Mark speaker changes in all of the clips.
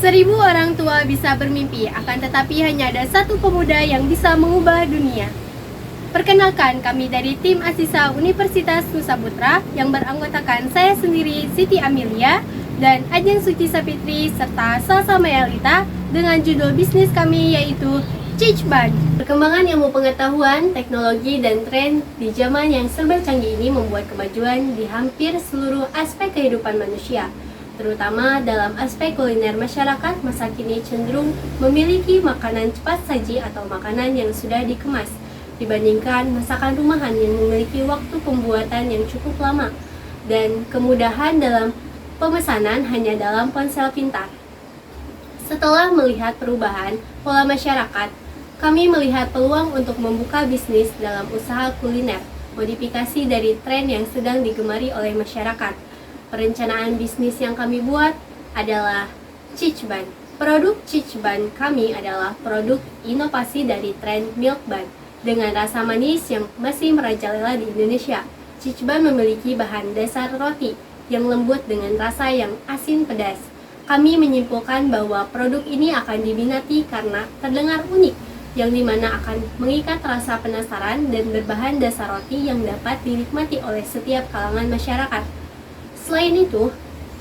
Speaker 1: Seribu orang tua bisa bermimpi, akan tetapi hanya ada satu pemuda yang bisa mengubah dunia. Perkenalkan, kami dari tim Asisa Universitas Nusa Putra yang beranggotakan saya sendiri, Siti Amelia, dan Ajeng Suci Sapitri, serta Salsa Mayalita dengan judul bisnis kami yaitu Cichban. Perkembangan ilmu pengetahuan, teknologi, dan tren di zaman yang serba canggih ini membuat kemajuan di hampir seluruh aspek kehidupan manusia. Terutama dalam aspek kuliner, masyarakat masa kini cenderung memiliki makanan cepat saji atau makanan yang sudah dikemas dibandingkan masakan rumahan yang memiliki waktu pembuatan yang cukup lama dan kemudahan dalam pemesanan hanya dalam ponsel pintar. Setelah melihat perubahan pola masyarakat, kami melihat peluang untuk membuka bisnis dalam usaha kuliner, modifikasi dari tren yang sedang digemari oleh masyarakat. Perencanaan bisnis yang kami buat adalah Cichban. Produk Cichban kami adalah produk inovasi dari tren milk bun dengan rasa manis yang masih merajalela di Indonesia. Cichban memiliki bahan dasar roti yang lembut dengan rasa yang asin pedas. Kami menyimpulkan bahwa produk ini akan diminati karena terdengar unik, yang dimana akan mengikat rasa penasaran dan berbahan dasar roti yang dapat dinikmati oleh setiap kalangan masyarakat. Selain itu,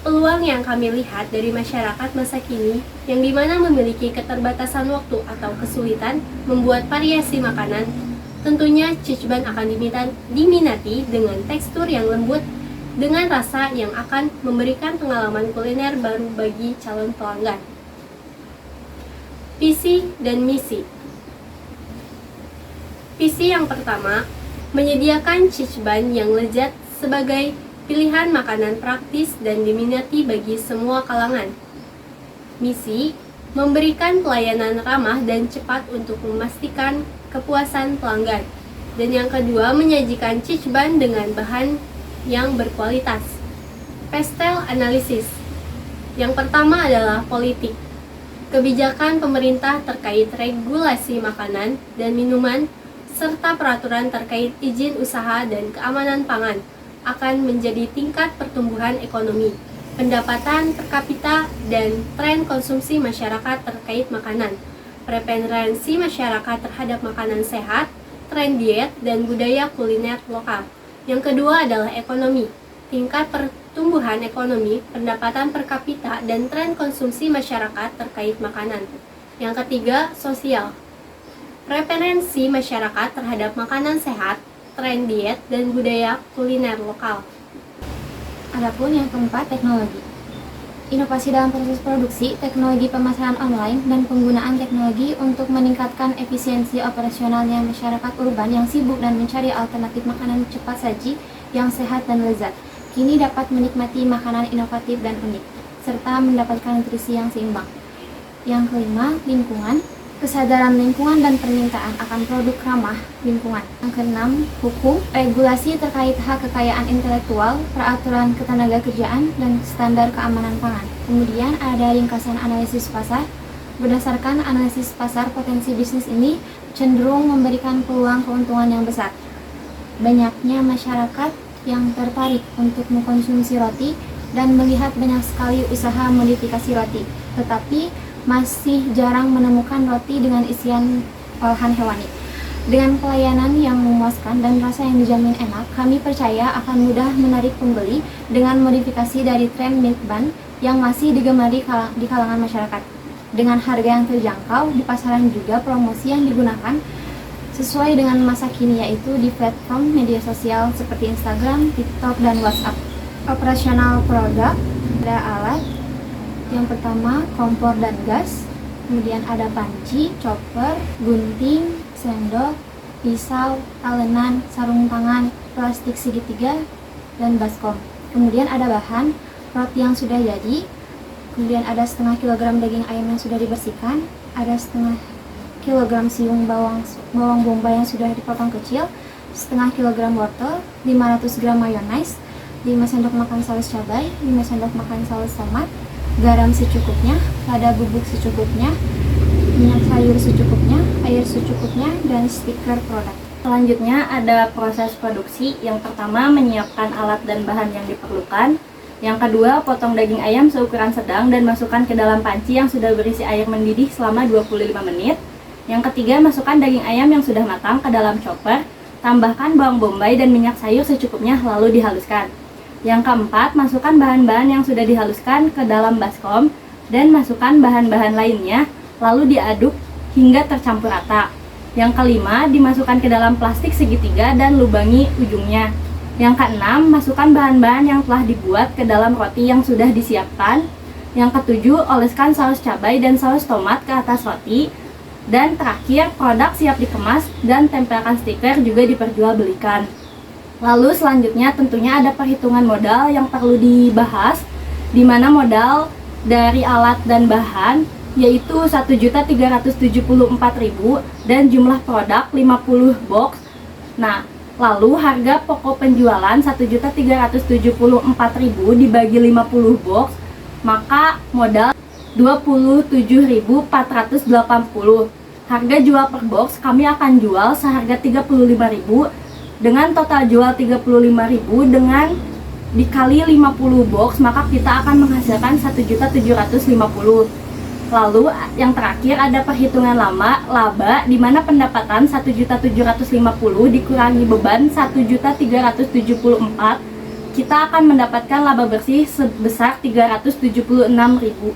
Speaker 1: peluang yang kami lihat dari masyarakat masa kini yang dimana memiliki keterbatasan waktu atau kesulitan membuat variasi makanan, tentunya Cichban akan diminati dengan tekstur yang lembut dengan rasa yang akan memberikan pengalaman kuliner baru bagi calon pelanggan. Visi dan misi. Visi yang pertama, menyediakan Cichban yang lezat sebagai pilihan makanan praktis dan diminati bagi semua kalangan. Misi, memberikan pelayanan ramah dan cepat untuk memastikan kepuasan pelanggan. Dan yang kedua, menyajikan Cichban dengan bahan yang berkualitas. Pastel analisis. Yang pertama adalah politik. Kebijakan pemerintah terkait regulasi makanan dan minuman serta peraturan terkait izin usaha dan keamanan pangan akan menjadi tingkat pertumbuhan ekonomi, pendapatan per kapita, dan tren konsumsi masyarakat terkait makanan, preferensi masyarakat terhadap makanan sehat, tren diet, dan budaya kuliner lokal. Yang kedua adalah ekonomi, tingkat pertumbuhan ekonomi, pendapatan per kapita, dan tren konsumsi masyarakat terkait makanan. Yang ketiga, sosial, preferensi masyarakat terhadap makanan sehat, tren diet, dan budaya kuliner lokal.
Speaker 2: Adapun yang keempat, teknologi. Inovasi dalam proses produksi, teknologi pemasaran online, dan penggunaan teknologi untuk meningkatkan efisiensi operasionalnya masyarakat urban yang sibuk dan mencari alternatif makanan cepat saji yang sehat dan lezat, kini dapat menikmati makanan inovatif dan unik, serta mendapatkan nutrisi yang seimbang. Yang kelima, lingkungan. Kesadaran lingkungan dan permintaan akan produk ramah lingkungan. Yang keenam, hukum, regulasi terkait hak kekayaan intelektual, peraturan ketenagakerjaan, dan standar keamanan pangan. Kemudian ada ringkasan analisis pasar. Berdasarkan analisis pasar, potensi bisnis ini cenderung memberikan peluang keuntungan yang besar. Banyaknya masyarakat yang tertarik untuk mengkonsumsi roti dan melihat banyak sekali usaha modifikasi roti, tetapi masih jarang menemukan roti dengan isian olahan hewani. Dengan pelayanan yang memuaskan dan rasa yang dijamin enak, kami percaya akan mudah menarik pembeli dengan modifikasi dari tren milk bun yang masih digemari di kalangan masyarakat. Dengan harga yang terjangkau, di pasaran juga promosi yang digunakan sesuai dengan masa kini, yaitu di platform media sosial seperti Instagram, TikTok, dan WhatsApp. Operasional produk, ada alat. Yang pertama, kompor dan gas, kemudian ada panci, chopper, gunting, sendok, pisau, talenan, sarung tangan, plastik segitiga, dan baskom. Kemudian ada bahan, roti yang sudah jadi, kemudian ada setengah kilogram daging ayam yang sudah dibersihkan, ada setengah kilogram siung bawang bombay yang sudah dipotong kecil, setengah kilogram wortel, 500 gram mayonnaise, 5 sendok makan saus cabai, 5 sendok makan saus tomat, garam secukupnya, lada bubuk secukupnya, minyak sayur secukupnya, air secukupnya, dan stiker produk.
Speaker 3: Selanjutnya ada proses produksi. Yang pertama, menyiapkan alat dan bahan yang diperlukan. Yang kedua, potong daging ayam seukuran sedang dan masukkan ke dalam panci yang sudah berisi air mendidih selama 25 menit. Yang ketiga, masukkan daging ayam yang sudah matang ke dalam chopper, tambahkan bawang bombay dan minyak sayur secukupnya lalu dihaluskan. Yang keempat, masukkan bahan-bahan yang sudah dihaluskan ke dalam baskom dan masukkan bahan-bahan lainnya lalu diaduk hingga tercampur rata. Yang kelima, dimasukkan ke dalam plastik segitiga dan lubangi ujungnya. Yang keenam, masukkan bahan-bahan yang telah dibuat ke dalam roti yang sudah disiapkan. Yang ketujuh, oleskan saus cabai dan saus tomat ke atas roti. Dan terakhir, produk siap dikemas dan tempelkan stiker juga diperjualbelikan. Lalu selanjutnya tentunya ada perhitungan modal yang perlu dibahas, di mana modal dari alat dan bahan yaitu Rp1.374.000 dan jumlah produk 50 box. Nah, lalu harga pokok penjualan Rp1.374.000 dibagi 50 box, maka modal Rp27.480. Harga jual per box kami akan jual seharga Rp35.000 dengan total jual Rp35.000 dengan dikali 50 box, maka kita akan menghasilkan Rp1.750.000. Lalu yang terakhir ada perhitungan laba di mana pendapatan Rp1.750.000 dikurangi beban Rp1.374.000, kita akan mendapatkan laba bersih sebesar Rp376.000.